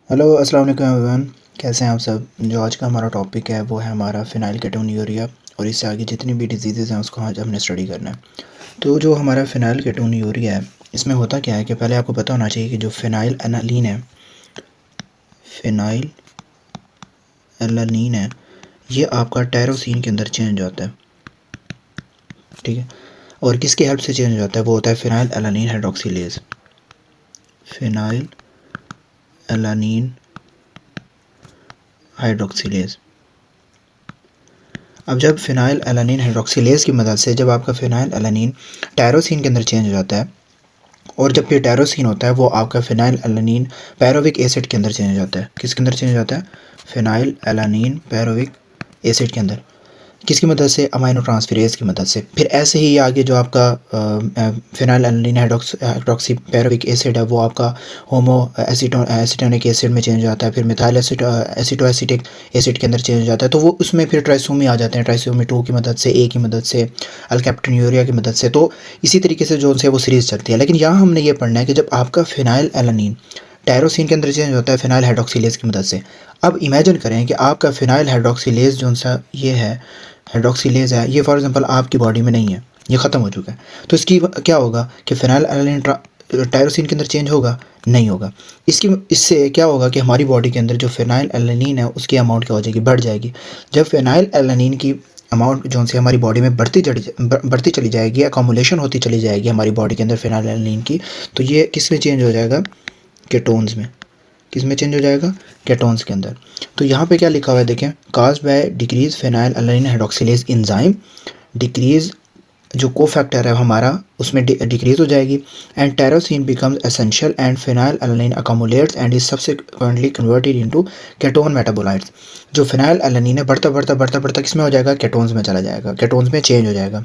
Hello अस्सलाम वालेकुम everyone. कैसे हैं आप सब। जो आज का हमारा टॉपिक है वो है हमारा फिनाइल केटोन्यूरिया और इससे आगे जितनी भी डिजीज़ हैं उसको आज हमने स्टडी करना है। तो जो हमारा फिनाइल केटोन्यूरिया है इसमें होता क्या है कि पहले आपको पता होना चाहिए कि जो फिनाइल एनालीन है, फिनाइल एलानीन है, ये आपका टायरोसिन के अंदर चेंज होता है। ठीक है, और किसकी हेल्प से चेंज हो जाता है? वो होता है phenyl alanine hydroxylase. Phenyl alanine hydroxylase. अब जब फिनाइल एलानीन हाइड्रोक्सिलेज की मदद से जब आपका फिनाइल एलानीन टायरोसिन के अंदर चेंज हो जाता है, और जब ये टायरोसिन होता है वो आपका फिनाइल एलानीन पैरोविक एसिड के अंदर चेंज हो जाता है। किसके अंदर चेंज हो जाता है? फिनाइल एलानीन पैरोविक एसिड के अंदर। किसकी मदद से? अमाइनो ट्रांसफेरेज की मदद से। फिर ऐसे ही आगे जो आपका phenyl alanine hydroxy pyruvic acid है वो आपका होमो एसिटोनिक एसिड में चेंज हो जाता है। फिर मिथाइल एसिटोएसिटिक एसिड के अंदर चेंज हो जाता है। तो वो उसमें फिर ट्राइसोमी आ जाते हैं, ट्राइसोमी 2 की मदद से, ए की मदद से, अल्केप्टोन्यूरिया की मदद से। तो इसी तरीके से जो उनसे वो सीरीज़ चलती है। लेकिन यहाँ हमने ये पढ़ना है कि जब आपका फिनाइल एलानीन टायरोसिन के अंदर चेंज होता है फिनाइल हाइड्रोक्सिलेज की मदद से। अब इमेजिन करें कि आपका फिनाइल हाइड्रोक्सिलेज जो सा ये है, हाइड्रोक्सिलेज है, ये फॉर एग्जांपल आपकी बॉडी में नहीं है, ये ख़त्म हो चुका है। तो इसकी क्या होगा कि फिनाइल एलानीन टायरोसिन के अंदर चेंज होगा? नहीं होगा। इससे क्या होगा कि हमारी बॉडी के अंदर जो फिनाइल एलानीन है उसकी अमाउंट क्या हो जाएगी? बढ़ जाएगी। जब फिनाइल एलानीन की अमाउंट जो से हमारी बॉडी में बढ़ती चली जाएगी, अकोमुलेशन होती चली जाएगी हमारी बॉडी के अंदर फिनाइल एलानीन की, तो ये किस में चेंज हो जाएगा? केटोन्स में। किस में चेंज हो जाएगा? केटोन्स के अंदर। तो यहाँ पे क्या लिखा हुआ है देखें, caused by decrease phenylalanine hydroxylase enzyme, decrease जो कोफैक्टर है हमारा उसमें डिक्रीज हो जाएगी, and tyrosine becomes essential and phenylalanine accumulates and is subsequently converted into ketone metabolites. जो फिनाइल एलानीन है बढ़ता किस में हो जाएगा? केटोन्स में चला जाएगा, केटोन्स में चेंज हो जाएगा।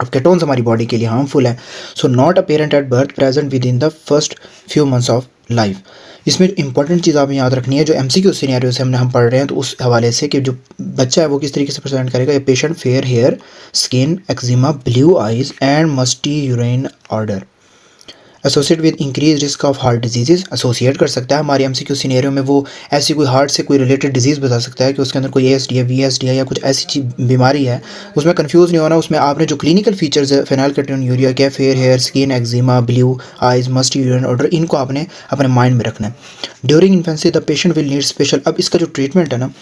अब केटोन्स हमारी बॉडी के लिए हार्मफुल है। So not apparent at birth, present with in the first few months of life. इसमें इंपॉर्टेंट चीज़ आपने याद रखनी है, जो एमसीक्यू सिनेरियो से हम पढ़ रहे हैं तो उस हवाले से कि जो बच्चा है वो किस तरीके से प्रेजेंट करेगा। ये patient fair hair, skin, eczema, blue eyes and musty urine odour associate with increase risk of heart disease. Associate कर सकता है हमारी एमसीक्यू सिनेरियो में, वो ऐसी कोई हार्ट से कोई रिलेटेड डिजीज़ बता सकता है कि उसके अंदर कोई एएसडी है, वीएसडी है या कुछ ऐसी चीज बीमारी है। उसमें कंफ्यूज नहीं होना। उसमें आपने जो क्लिनिकल फीचर्स है फिनाइल केटोन्यूरिया के, fair hair, skin, eczema, blue eyes, musty urine odour, इनको आपने अपने माइंड में रखना है। During infancy the patient will need special. अब इसका जो ट्रीटमेंट है ना,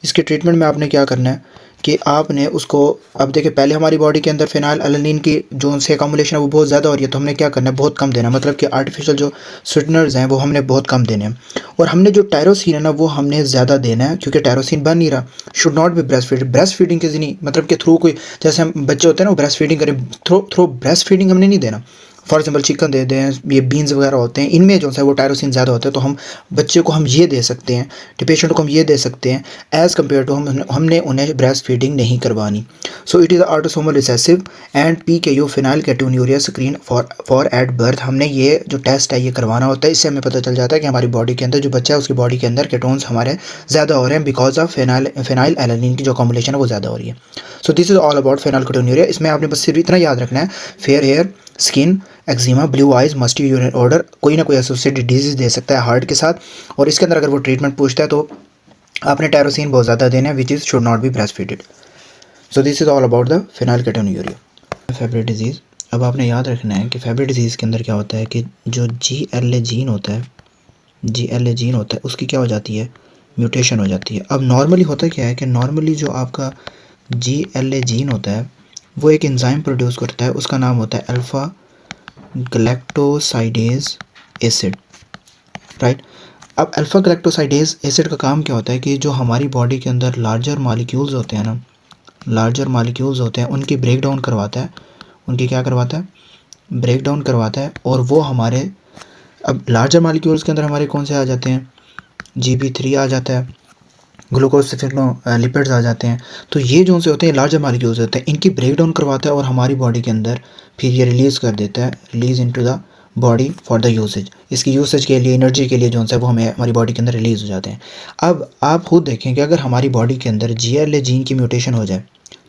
इसके ट्रीटमेंट में आपने क्या करना है कि आपने उसको, अब देखिए पहले हमारी बॉडी के अंदर फिनाइल एलानीन की जो उनसे अकोमुलेशन है वो बहुत ज़्यादा हो रही है, तो हमने क्या करना है? बहुत कम देना, मतलब कि आर्टिफिशियल जो स्वीटनर्स हैं वो हमने बहुत कम देने हैं। और हमने जो टायरोसिन है ना वो हमने ज़्यादा देना है, क्योंकि टायरोसिन बन नहीं रहा। Should not be breast feeding. Breast feeding के नहीं, मतलब कि थ्रू कोई, जैसे हम बच्चे होते हैं ना वो ब्रेस्ट फीडिंग करें, थ्रू ब्रेस्ट फीडिंग हमने नहीं देना। फॉर एग्जाम्पल चिकन दे दें, ये बीन्स वगैरह होते हैं, इनमें जो है वो टायरोसिन ज़्यादा होता है, तो हम बच्चे को हम ये दे सकते हैं, पेशेंट को हम ये दे सकते हैं एज़ कम्पेयर टू हमने उन्हें ब्रेस्ट फीडिंग नहीं करवानी। So it is autosomal recessive and PKU phenylketonuria screen for at birth. हमने ये जो टेस्ट है ये करवाना होता है। इससे हमें पता चल जाता है कि हमारी बॉडी के अंदर जो बच्चा है उसकी बॉडी के अंदर केटोन्स हमारे ज़्यादा हो रहे हैं बिकॉज ऑफ फिनाइल एलानीन की जो कॉम्बिनेशन है वो ज़्यादा हो रही है। So this is all about phenylketonuria. इसमें आपने बस सिर्फ इतना याद रखना है, fair hair, skin, eczema, blue eyes, musty urine odour, कोई ना कोई एसोसिएटेड डिजीज़ दे सकता है हार्ट के साथ। और इसके अंदर अगर वो ट्रीटमेंट पूछता है तो आपने टायरोसिन बहुत ज़्यादा देना है, which is should not be breast fed. So this is all about the phenylketonuria. Fabry disease. अब आपने याद रखना है कि फेब्री डिजीज़ के अंदर क्या होता है कि जो GLA जीन होता है, GLA जीन होता है उसकी क्या हो जाती है? म्यूटेशन हो जाती है। अब नॉर्मली होता क्या है कि नॉर्मली जो आपका GLA जीन होता है वो एक एंजाइम प्रोड्यूस करता है, उसका नाम होता है अल्फ़ा गैलेक्टोसाइडेज एसिड, राइट। अब अल्फ़ा गैलेक्टोसाइडेज एसिड का काम क्या होता है कि जो हमारी बॉडी के अंदर लार्जर मॉलिक्यूल्स होते हैं ना, लार्जर मॉलिक्यूल्स होते हैं उनकी ब्रेक डाउन करवाता है। उनकी क्या करवाता है? ब्रेक डाउन करवाता है। और वो हमारे, अब लार्जर मॉलिक्यूल्स के अंदर हमारे कौन से आ जाते हैं? GB3 आ जाता है, ग्लूकोज से फिर लिपिड्स आ जाते हैं। तो ये जो से होते हैं लार्जर मॉलिक्यूल्स होते हैं, इनकी ब्रेक डाउन करवाता है और हमारी बॉडी के अंदर फिर ये रिलीज़ कर देता है, release into the body for the usage. इसकी यूसेज के लिए, एनर्जी के लिए जो है वो हमें हमारी बॉडी के अंदर रिलीज़ हो जाते हैं। अब आप खुद देखें कि अगर हमारी बॉडी के अंदर GLA जीन की म्यूटेशन हो जाए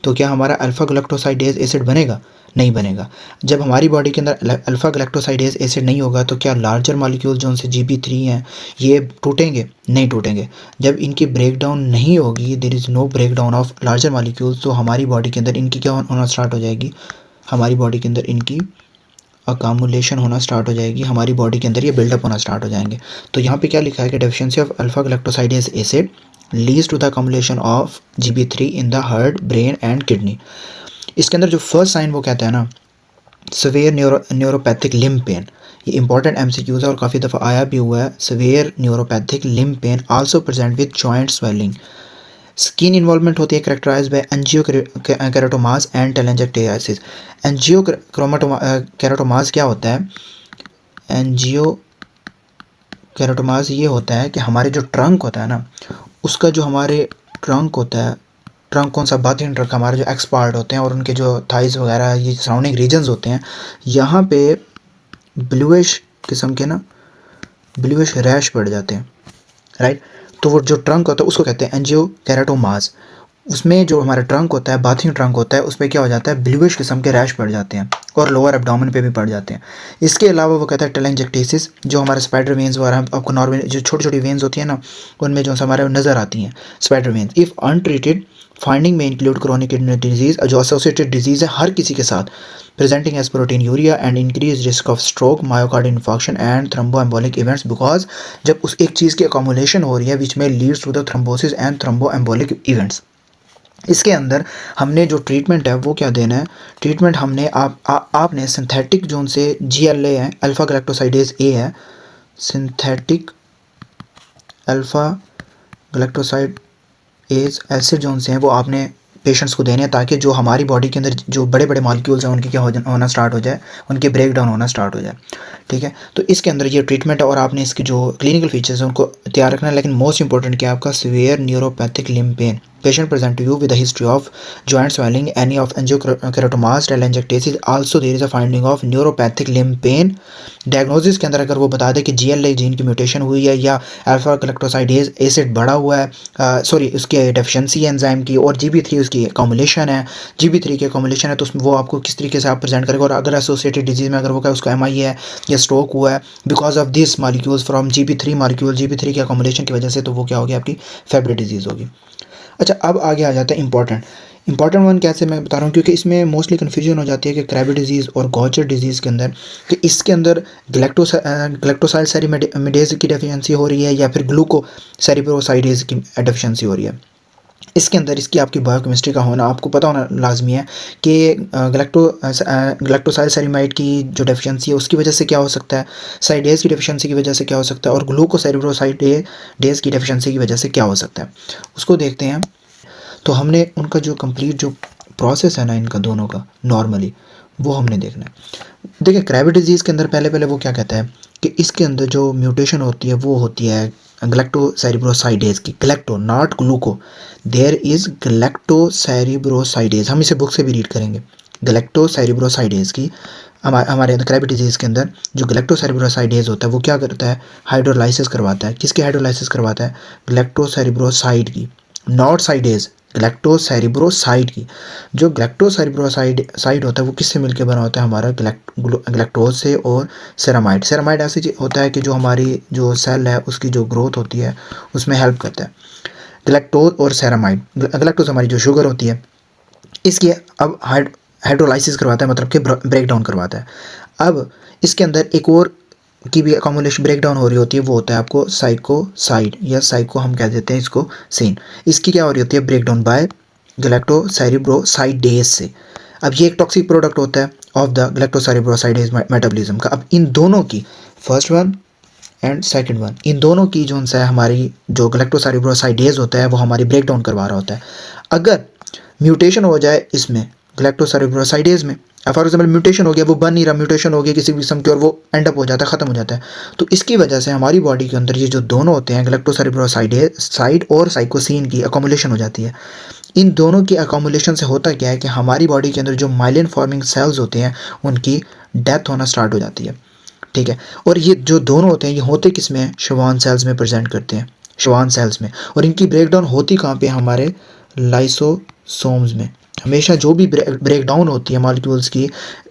तो क्या हमारा अल्फ़ा गैलेक्टोसाइडेज एसिड बनेगा? नहीं बनेगा। जब हमारी बॉडी के अंदर अल्फ़ा गैलेक्टोसाइडेज एसिड नहीं होगा तो क्या लार्जर मॉलिक्यूल जो उनसे GB3 हैं ये टूटेंगे? नहीं टूटेंगे। जब इनकी ब्रेक डाउन नहीं होगी, there is no break down of larger molecules, तो हमारी बॉडी के अंदर इनकी क्या होना स्टार्ट हो जाएगी, हमारी बॉडी के अंदर इनकी अकामुलेशन होना स्टार्ट हो जाएगी, हमारी बॉडी के अंदर ये बिल्डअप होना स्टार्ट हो जाएंगे। तो यहाँ पे क्या लिखा है कि deficiency of alpha galactosidase acid leads to the accumulation of GB3 in the heart, brain and kidney. इसके अंदर जो फर्स्ट साइन वो कहता है ना, सवेयर न्यूरोपैथिक लिम्ब पेन, ये इंपॉर्टेंट MCQs है और काफ़ी दफ़ा आया भी हुआ है। Severe neuropathic limb pain also present with joint swelling. Skin involvement होती है characterize by angiokeratomas and telangiectasis. Angiokeratomas क्या होता है? एंजियोकेराटोमास ये होता है कि हमारे जो ट्रंक होता है ना, उसका जो हमारे ट्रंक होता है, ट्रंक कौन सा, बाथिंग ट्रंक, हमारे जो एक्स पार्ट होते हैं और उनके जो थाइज वगैरह ये सराउंडिंग रीजन्स होते हैं, यहाँ पे ब्लूइश किस्म के ना ब्लूइश रैश पड़ जाते हैं, राइट। तो वो जो ट्रंक होता है उसको कहते हैं एंजियोकेराटोमास। उसमें जो हमारा ट्रंक होता है, बाथिंग ट्रंक होता है, उस पर क्या हो जाता है, ब्लूइश किस्म के रैश पड़ जाते हैं और लोअर एब्डोमेन पे भी पड़ जाते हैं। इसके अलावा वो कहता है टेलेंजेक्टेसिस, जो हमारे स्पाइडर वेन्स वगैरह आपको नॉर्मल जो छोटी छोटी वेन्स होती है ना, उनमें जो हमारे नज़र आती हैं spider veins, if untreated finding में इंक्लूड क्रोनिक किडनी डिजीज़, जो एसोसिएटेड डिजीज़ है हर किसी के साथ, presenting as proteinuria and increase risk of stroke, myocardial infarction and thromboembolic events, because जब उस एक चीज़ की अकोमुलेशन हो रही है विच में leads to the thrombosis and thromboembolic events. इसके अंदर हमने जो ट्रीटमेंट है वो क्या देना है, ट्रीटमेंट हमने आपने सिंथेटिक जो उनसे GLA है, अल्फ़ा गैलेक्टोसाइडेज ए है, synthetic alpha galactosidase acid जो उनसे हैं वो आपने पेशेंट्स को देने हैं, ताकि जो हमारी बॉडी के अंदर जो बड़े बड़े मॉलिक्यूल्स हैं उनकी क्या होना स्टार्ट हो जाए, उनके ब्रेक डाउन होना स्टार्ट हो जाए, ठीक है। तो इसके अंदर ये ट्रीटमेंट है और आपने इसकी जो क्लिनिकल फीचर्स हैं उनको तैयार रखना है। लेकिन मोस्ट इंपॉर्टेंट क्या है आपका, severe neuropathic limb pain, patient present to you with a history of joint swelling, any of angiokeratomas, telangiectasis, also there is a finding of neuropathic limb pain। Diagnosis के अंदर अगर वो बता दे कि GLA जीन की म्यूटेशन हुई है या अल्फा गैलेक्टोसाइडेज एसिड बढ़ा हुआ है, सॉरी उसकी डेफिशिएंसी है एंजाइम की, और GB3 उसकी अकोमुलेशन है, GB3 की अकोमुलेशन है, तो उसमें वो आपको किस तरीके से आप प्रेजेंट करेगा। और अगर एसोसिएटेड डिजीज़ में अगर वो क्या उसको MI है या स्ट्रोक हुआ है because of this molecules from GB3 molecule, GB3 की अकोमुलेशन की वजह से, तो वो क्या होगी, आपकी फेब्री डिजीज़ होगी। अच्छा, अब आगे आ जाता है इंपॉर्टेंट वन। कैसे मैं बता रहा हूँ, क्योंकि इसमें मोस्टली कन्फ्यूजन हो जाती है कि क्रेबी डिजीज़ और गॉचर डिजीज़ के अंदर कि इसके अंदर ग्लैक्टोसाइल सेरीमिडेज की डेफिशिएंसी हो रही है या फिर ग्लूकोसेरिब्रोसाइडेज की डेफिशिएंसी हो रही है। इसके अंदर इसकी आपकी बायोकेमिस्ट्री का होना आपको पता होना लाजमी है कि ग्लैक्टोसाइल सेरीमाइड की जो डेफिशिएंसी है उसकी वजह से क्या हो सकता है, साइडेज की डेफिशिएंसी की वजह से क्या हो सकता है, और ग्लूकोसेरिब्रोसाइडेज की डेफिशिएंसी की वजह से क्या हो सकता है, उसको देखते हैं। तो हमने उनका जो कंप्लीट जो प्रोसेस है ना इनका दोनों का नॉर्मली वो हमने देखना है। देखिए क्रेबी डिजीज़ के अंदर पहले वो क्या कहता है कि इसके अंदर जो म्यूटेशन होती है वो होती है ग्लैक्टोसेरिब्रोसाइडेज की, ग्लैक्टो नॉट ग्लूको, देयर इज़ ग्लैक्टोसेरिब्रोसाइडेज, हम इसे बुक से भी रीड करेंगे, ग्लैक्टोसेरिब्रोसाइडेज की हमारे क्रेबी डिजीज़ के अंदर जो ग्लैक्टोसेरिब्रोसाइडेज होता है वो क्या करता है, हाइड्रोलाइसिस करवाता है। किसकी हाइड्रोलाइसिस करवाता है, ग्लैक्टोसेरिब्रोसाइड की, नॉट साइडेज, ग्लैक्टोसेरिब्रोसाइड की। जो ग्लैक्टोसेरिब्रोसाइड होता है वो किससे मिलकर बना होता है, हमारा ग्लैक्टोज से और सेरामाइड। सेरामाइड ऐसे होता है कि जो हमारी जो सेल है उसकी जो ग्रोथ होती है उसमें हेल्प करता है। ग्लैक्टोज और सेरामाइड, ग्लैक्टोज हमारी जो शुगर होती है इसकी अब हाइड्रोलाइसिस करवाता है, मतलब कि ब्रेक डाउन करवाता है। अब इसके अंदर एक और की भी अकोमुलेशन ब्रेक डाउन हो रही होती है, वो होता है आपको साइकोसाइड या साइको हम कह देते हैं इसको सीन। इसकी क्या हो रही होती है, ब्रेक डाउन बाय ग्लैक्टोसेरिब्रोसाइडेज से। अब ये एक टॉक्सिक प्रोडक्ट होता है ऑफ द ग्लैक्टोसेरिब्रोसाइडेज मेटाबॉलिज्म का। अब इन दोनों की first one and second one, इन दोनों की जो है हमारी जो ग्लैक्टोसेरिब्रोसाइडेज होता है वो हमारी ब्रेक डाउन करवा रहा होता है। अगर म्यूटेशन हो जाए इसमें ग्लैक्टोसेरिब्रोसाइडेज में, फॉर एग्जाम्पल म्यूटेशन हो गया, वो बन नहीं रहा, म्यूटेशन हो गया किसी भी किस्म की और वो एंड अप हो जाता है, ख़त्म हो जाता है, तो इसकी वजह से हमारी बॉडी के अंदर ये जो दोनों होते हैं ग्लैक्टोसेरिब्रोसाइड और साइकोसिन की अकोमुलेशन हो जाती है। इन दोनों की अकोमुलेशन से होता क्या है कि हमारी बॉडी के अंदर जो माइलिन फॉर्मिंग सेल्स होते हैं उनकी डेथ होना स्टार्ट हो जाती है, ठीक है। और ये जो दोनों होते हैं ये होते किस में, शवान सेल्स में प्रेजेंट करते हैं, शवान सेल्स में। और इनकी ब्रेकडाउन होती कहाँ पे, हमारे लाइसोसोम्स में, हमेशा जो भी ब्रेक डाउन होती है मॉलिक्यूल्स की,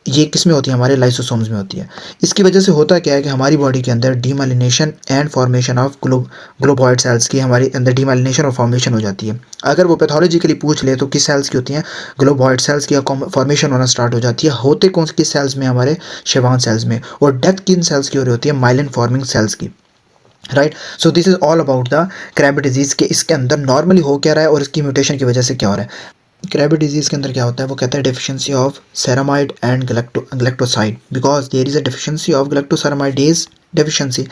ये किस में होती है, हमारे लाइसोसोम्स में होती है। इसकी वजह से होता क्या है कि हमारी बॉडी के अंदर demyelination and formation of globoid cells की हमारे अंदर डीमाइलिनेशन और फॉर्मेशन हो जाती है। अगर वो पैथोलॉजिकली पूछ ले तो किस सेल्स की होती हैं, ग्लोबॉइड सेल्स की फॉर्मेशन होना स्टार्ट हो जाती है। होते कौन किस सेल्स में, हमारे शेवान सेल्स में। और डेथ किन सेल्स की हो रही होती है, माइलिन फॉर्मिंग सेल्स की। Right, so this is all about the Krabbe disease के इसके अंदर नॉर्मली हो क्या रहा है और इसकी म्यूटेशन की वजह से क्या हो रहा है। क्रेबे डिजीज़ के अंदर क्या होता है, वो कहता है deficiency of ceramide and galactoside, because there is a deficiency of galactoceramidase deficiency.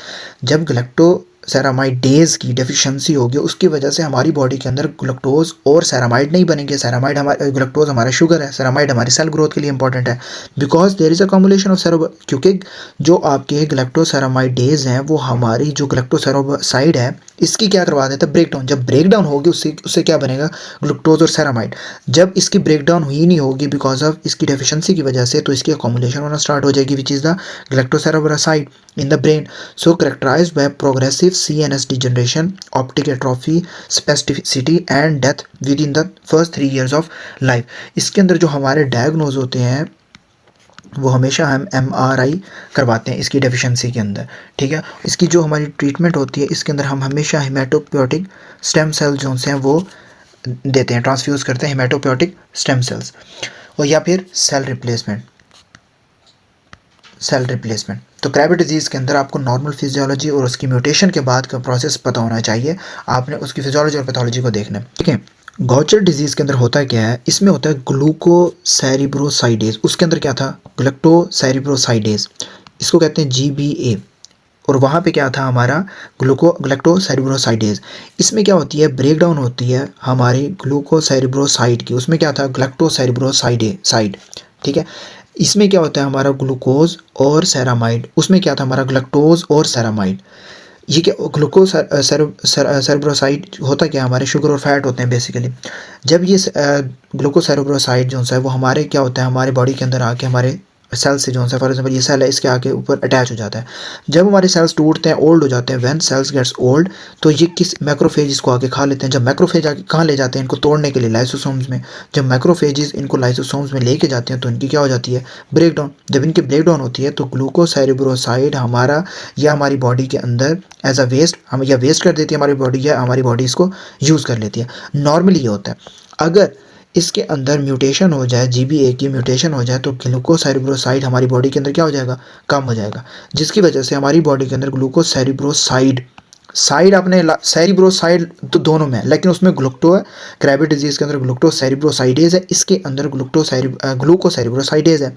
जब ग्लैक्टोसेरामाइडेज की डेफिशिएंसी होगी, उसकी वजह से हमारी बॉडी के अंदर ग्लूकोज और सेरामाइड नहीं बनेंगे। सेरामाइड हमारे, ग्लूकोज हमारा शुगर है, सेरामाइड हमारी सेल ग्रोथ के लिए इंपॉर्टेंट है। Because there is a combination of क्योंकि जो आपके ग्लैक्टोसेरामाइडेज हैं वो हमारी जो ग्लैक्टोसेरासाइड है इसकी क्या करवा देता है, ब्रेक डाउन। जब ब्रेक डाउन होगी उससे उससे क्या बनेगा, ग्लूकोज और सेरामाइड। जब इसकी ब्रेक डाउन हुई नहीं होगी बिकॉज ऑफ इसकी डेफिशिएंसी की वजह से, तो इसकी अकोमोडेशन होना स्टार्ट हो जाएगी, which is the galactoceraside in the brain. So characterized by progressive CNS degeneration, optic atrophy, spasticity and death within the first 3 years of life। इसके अंदर जो हमारे डायग्नोज होते हैं वो हमेशा हम MRI करवाते हैं इसकी डेफिशिएंसी के अंदर, ठीक है। इसकी जो हमारी ट्रीटमेंट होती है इसके अंदर हम हमेशा हेमाटोपोइटिक स्टेम सेल जो हैं वो देते हैं, ट्रांसफ्यूज़ करते हैं हेमाटोपोइटिक स्टेम सेल्स, और या फिर सेल रिप्लेसमेंट। तो क्रेबे डिजीज़ के अंदर आपको नॉर्मल फिजियोलॉजी और उसकी म्यूटेशन के बाद का प्रोसेस पता होना चाहिए। आपने उसकी फिजियोलॉजी और पैथोलॉजी को देखना है, ठीक है। गॉचर डिजीज़ के अंदर होता क्या है, इसमें होता है ग्लूकोसेरिब्रोसाइडेज। उसके अंदर क्या था, ग्लैक्टोसेरिब्रोसाइडेज, इसको कहते हैं GBA। और वहाँ पे क्या था हमारा, ग्लैक्टोसेरिब्रोसाइडेज। इसमें क्या होती है, ब्रेक डाउन होती है हमारी ग्लूकोसेरिब्रोसाइड की। उसमें क्या था, ग्लैक्टोसेरिब्रोसाइड, ठीक है। इसमें क्या होता है हमारा ग्लूकोज और सेरामाइड। उसमें क्या था हमारा, ग्लूकोज और सेरामाइड। ये क्या, ग्लूकोज सेरिब्रोसाइड होता क्या है, हमारे शुगर और फैट होते हैं बेसिकली। जब ये ग्लूकोसेरिब्रोसाइड जो है वो हमारे क्या होता है, हमारे बॉडी के अंदर आके हमारे सेल से जो है, फॉर एग्जाम्पल ये सेल है, इसके आके ऊपर अटैच हो जाता है। जब हमारे सेल्स टूटते हैं, ओल्ड हो जाते हैं, व्हेन सेल्स गेट्स ओल्ड, तो ये किस मैक्रोफेज को आके खा लेते हैं। जब मैक्रोफेज आके कहाँ ले जाते हैं इनको तोड़ने के लिए, लाइसोसोम्स में। जब मैक्रोफेजेस इनको लाइसोसोम्स में लेके जाते हैं तो इनकी क्या हो जाती है, ब्रेक डाउन। जब इनकी ब्रेक डाउन होती है तो ग्लूकोसेरिब्रोसाइड हमारा या हमारी बॉडी के अंदर एज अ वेस्ट, हम या वेस्ट कर देती है हमारी बॉडी, या हमारी बॉडी इसको यूज़ कर लेती है। नॉर्मली ये होता है। अगर इसके अंदर म्यूटेशन हो जाए, GBA की म्यूटेशन हो जाए, तो ग्लूकोसेरिब्रोसाइड हमारी बॉडी के अंदर क्या हो जाएगा, कम हो जाएगा, जिसकी वजह से हमारी बॉडी के अंदर ग्लूकोसेरिब्रोसाइड, साइड अपने सेरिब्रोसाइड तो दोनों में है, लेकिन उसमें ग्लूक्टो है। क्रेबे डिजीज़ के अंदर ग्लूकोसेरिब्रोसाइडेज है, इसके अंदर ग्लूकोसेरिब्रोसाइडेज है।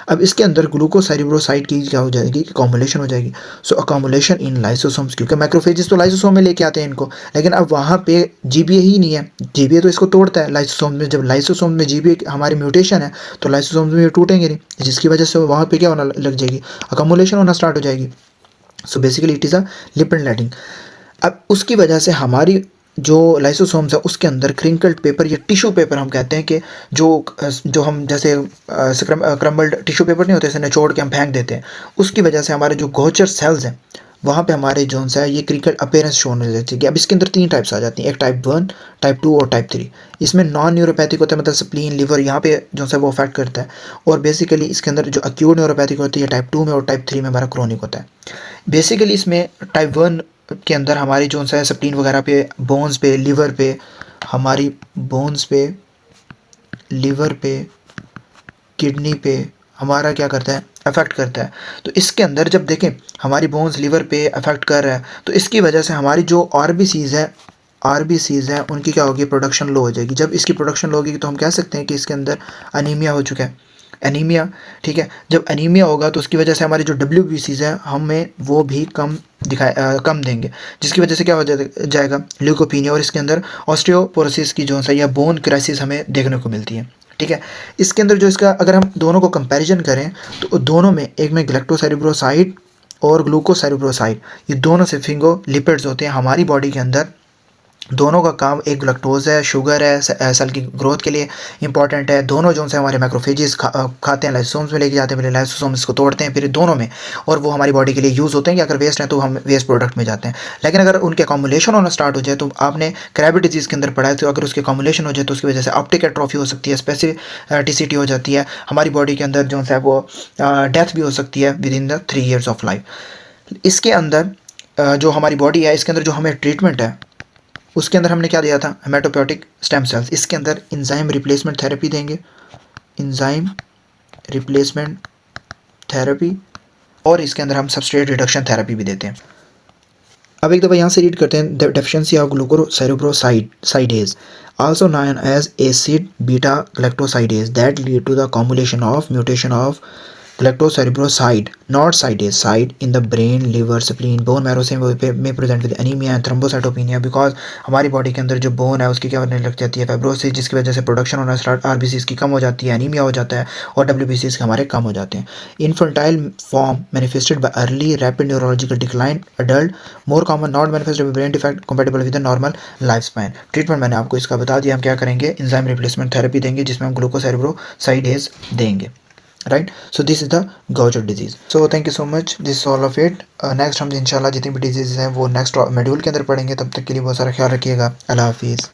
अब इसके अंदर ग्लूकोसेरिब्रोसाइड की क्या हो जाएगी, अकोमोडेशन हो जाएगी। सो अकोमोडेशन इन लाइसोसोम्स, क्योंकि मैक्रोफेजेस तो लाइसोसोम में लेके आते हैं इनको, लेकिन अब वहाँ पे GBA ही नहीं है। GBA तो इसको तोड़ता है लाइसोसोम में। जब लाइसोसोम में GBA हमारी म्यूटेशन है तो लाइसोसोम में ये टूटेंगे नहीं, जिसकी वजह से वहाँ पे क्या होना लग जाएगी, अकोमोडेशन होना स्टार्ट हो जाएगी। So basically it is a lipid letting. अब उसकी वजह से हमारी जो लाइसोसोम्स है उसके अंदर क्रिंकल्ड पेपर या टिश्यू पेपर हम कहते हैं, कि जो हम जैसे क्रम्बल्ड टिश्यू पेपर नहीं होते, इसे निचोड़ के हम फेंक देते हैं, उसकी वजह से हमारे जो गोचर सेल्स हैं वहाँ पे हमारे जो है ये क्रिंकल्ड अपीयरेंस शो होने लगती है। अब इसके अंदर 3 टाइप्स आ जाती हैं, एक टाइप 1, टाइप 2 और टाइप 3। इसमें नॉन न्यूरोपैथिक होता है, मतलब स्प्लीन, लिवर यहाँ पे जो है वो अफेक्ट करता है। और बेसिकली इसके अंदर जो एक्यूट न्यूरोपैथिक होती है टाइप 2 में, और टाइप 3 में हमारा क्रोनिक होता है। बेसिकली इसमें टाइप 1 के अंदर हमारी जो है स्प्लीन वगैरह पे, बोन्स पे, लिवर पे, हमारी बोन्स पे, लिवर पे, किडनी पे हमारा क्या करता है, अफेक्ट करता है। तो इसके अंदर जब देखें हमारी बोन्स लिवर पे अफेक्ट कर रहा है, तो इसकी वजह से हमारी जो आरबीसीज़ हैं उनकी क्या होगी, प्रोडक्शन लो हो जाएगी। जब इसकी प्रोडक्शन लो होगी तो हम कह सकते हैं कि इसके अंदर अनीमिया हो चुका है, एनीमिया, ठीक है। जब एनीमिया होगा तो उसकी वजह से हमारी जो WBCs है हमें वो भी कम देंगे, जिसकी वजह से क्या हो जाएगा, ल्यूकोपीनिया। और इसके अंदर ऑस्टियोपोरोसिस की जो है या बोन क्राइसिस हमें देखने को मिलती है, ठीक है। इसके अंदर जो इसका अगर हम दोनों को कंपैरिजन करें तो दोनों में, एक में ग्लैक्टोसेरिब्रोसाइड और ग्लूकोसेरिब्रोसाइड, ये दोनों से फिंगोलिपिड्स होते हैं हमारी बॉडी के अंदर दोनों का काम, एक लैक्टोज है, शुगर है, सेल की ग्रोथ के लिए इंपॉर्टेंट है। दोनों जो से हमारे मैक्रोफेजेस खाते हैं, लाइसोसोम्स में लेके जाते हैं, फिर लाइसोसोम्स को तोड़ते हैं फिर दोनों में, और वो हमारी बॉडी के लिए यूज़ होते हैं कि अगर वेस्ट है तो हम वेस्ट प्रोडक्ट में जाते हैं। लेकिन अगर उनके अकोमुलेशन होना स्टार्ट हो जाए, तो आपने क्रेबी डिजीज़ के अंदर पढ़ा है, तो अगर उसके अकोमुलेशन हो जाए तो उसकी वजह से ऑप्टिक एट्रोफी हो सकती है, स्पेसिटिसिटी हो जाती है, हमारी बॉडी के अंदर जो है वो डेथ भी हो सकती है with in the 3 years of life. इसके अंदर जो हमारी बॉडी है, इसके अंदर जो हमें ट्रीटमेंट है, उसके अंदर हमने क्या दिया था, हेमाटोपोइएटिक स्टेम सेल्स। इसके अंदर इंजाइम रिप्लेसमेंट थेरेपी देंगे, इंजाइम रिप्लेसमेंट थेरेपी, और इसके अंदर हम सबस्ट्रेट रिडक्शन थेरेपी भी देते हैं। अब एक दफ़ा यहाँ से रीड करते हैं, the deficiency of glucocerebrosidase also known as acid beta galactosidase that lead to the accumulation of mutation of galactocerebroside not sidase side in the brain liver spleen bone marrow से में present with anaemia and thrombocytopenia, because हमारी body के अंदर जो bone है उसकी क्या होने लग जाती है, फाइब्रोसिस, जिसकी वजह से प्रोडक्शन होना स्टार्ट, आरबीसी की कम हो जाती है, एनीमिया हो जाता है, और डब्ल्यूबीसी हमारे कम हो जाते हैं। Infantile form manifested by early rapid neurological decline, adult more common, not manifested by brain defect compatible with the normal life span. Treatment मैंने आपको इसका बता दिया, हम क्या करेंगे, एंजाइम रिप्लेसमेंट थेरेपी देंगे, जिसमें हम ग्लूकोसेरेब्रोसाइडेज देंगे। Right, so this is the Gaucher disease. So thank you so much, this all of it. Next हम इंशाल्लाह जितनी भी डिजीज़ हैं वो नेक्स्ट मॉड्यूल के अंदर पढ़ेंगे। तब तक के लिए बहुत सारा ख्याल रखिएगा। अल्लाह हाफिज़।